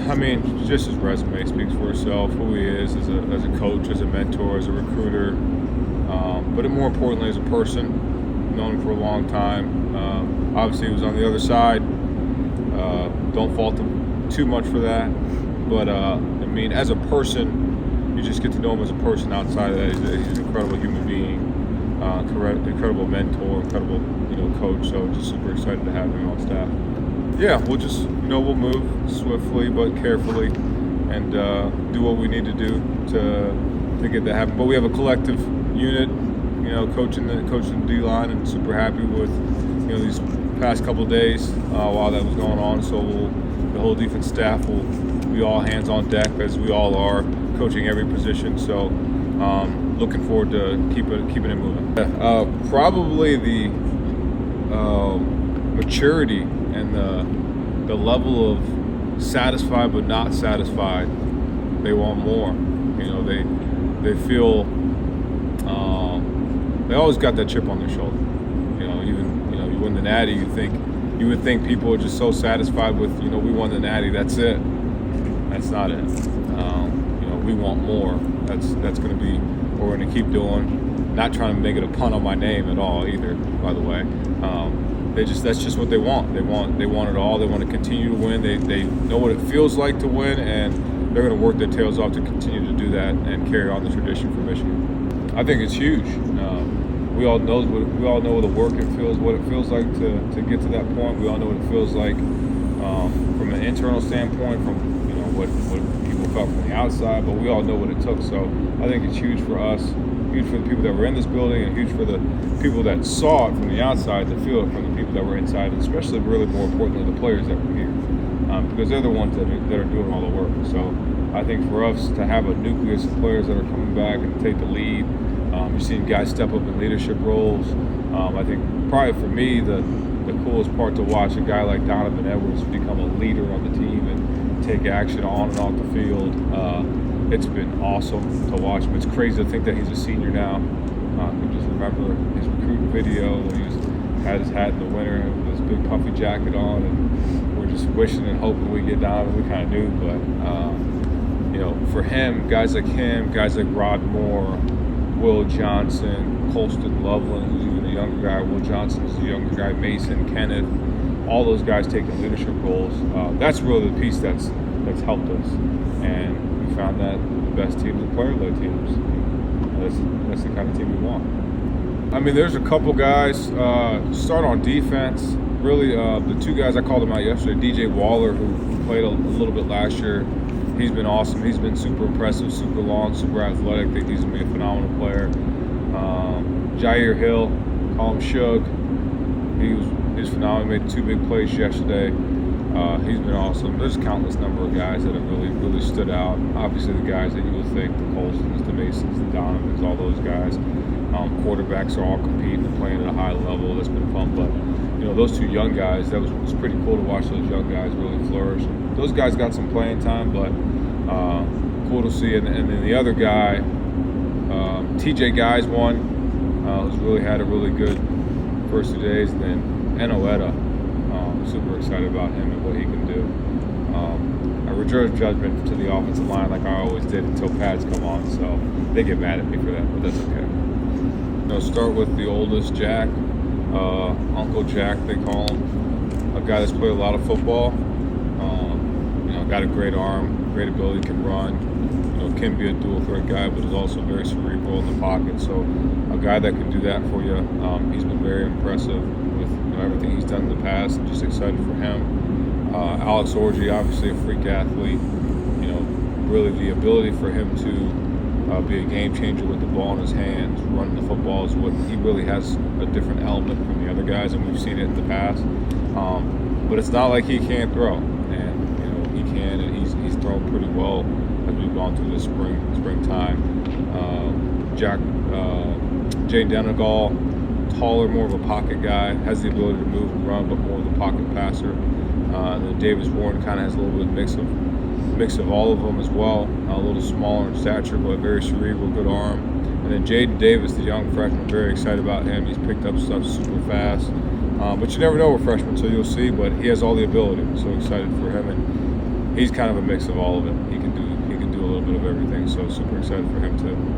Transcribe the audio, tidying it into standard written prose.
I mean, just his resume speaks for itself, who he is as a coach, as a mentor, as a recruiter, but more importantly as a person, known him for a long time. Obviously he was on the other side, don't fault him too much for that, but I mean, as a person, you just get to know him as a person outside of that. He's an incredible human being, incredible mentor, incredible coach, so just super excited to have him on staff. Yeah, we'll just, we'll move swiftly but carefully and do what we need to do to get that happen. But we have a collective unit, coaching the D-line, and super happy with, these past couple of days while that was going on. So the whole defense staff will be all hands on deck, as we all are, coaching every position. So looking forward to keeping it moving. Probably the maturity and the level of satisfied but not satisfied. They want more. They feel they always got that chip on their shoulder. Even you win the Natty, you would think people are just so satisfied with we won the Natty. That's it. That's not it. We want more. That's going to be what we're going to keep doing. Not trying to make it a pun on my name at all either, by the way. That's just what they want. They want it all. They want to continue to win. They know what it feels like to win, and they're going to work their tails off to continue to do that and carry on the tradition for Michigan. I think it's huge. We all know the work it feels, what it feels like to get to that point. We all know what it feels like from an internal standpoint, from what people felt from the outside, but we all know what it took. So I think it's huge for us, huge for the people that were in this building, and huge for the people that saw it from the outside to feel it from the people that were inside, and especially, really more importantly, the players that were here, because they're the ones that are doing all the work. So I think for us to have a nucleus of players that are coming back and take the lead, you're seeing guys step up in leadership roles. I think probably for me the coolest part to watch a guy like Donovan Edwards become a leader on the team and take action on and off the field. It's been awesome to watch him. It's crazy to think that he's a senior now. I can just remember his recruiting video when he had his hat in the winter and his big puffy jacket on, and we're just wishing and hoping we get down, and we kind of knew. But for him, guys like him, guys like Rod Moore, Will Johnson, Colston Loveland, who's even a younger guy, Will Johnson is a younger guy, Mason, Kenneth, all those guys taking leadership roles. That's really the piece that's helped us, and we found that the best teams are player-led teams. That's the kind of team we want. I mean, there's a couple guys. Start on defense. Really, the two guys I called them out yesterday. DJ Waller, who played a little bit last year. He's been awesome. He's been super impressive, super long, super athletic. I think he's gonna be a phenomenal player. Jair Hill, call him Shug. He's phenomenal. Made 2 big plays yesterday. He's been awesome. There's a countless number of guys that have really stood out. Obviously, the guys that you would think, the Colstons, the Masons, the Donovans, all those guys. Quarterbacks are all competing and playing at a high level. That's been fun. But those 2 young guys, it was pretty cool to watch those young guys really flourish. Those guys got some playing time, but cool to see. And then the other guy, TJ Guys won, who's really had a really good first 2 days. And then Enoetta, super excited about him and what he can do. I reserve judgment to the offensive line like I always did until pads come on, so they get mad at me for that, but that's okay. Start with the oldest, Jack, Uncle Jack they call him, a guy that's played a lot of football. Got a great arm, great ability, can run. Can be a dual threat guy, but is also very cerebral in the pocket. So a guy that can do that for you. He's been very impressive with everything he's done in the past. I'm just excited for him. Alex Orji, obviously a freak athlete. Really the ability for him to be a game changer with the ball in his hands, running the football, is what he really has a different element from the other guys, and we've seen it in the past. But it's not like he can't throw, and he can, and he's thrown pretty well as we've gone through this springtime. Jay Denegal, taller, more of a pocket guy, has the ability to move and run, but more of a pocket passer. And then Davis Warren kind of has a little bit of mix of all of them as well. A little smaller in stature, but very cerebral, good arm. And then Jaden Davis, the young freshman, very excited about him. He's picked up stuff super fast. But you never know with freshmen, so you'll see. But he has all the ability. So excited for him. And he's kind of a mix of all of it. He can do a little bit of everything. So super excited for him to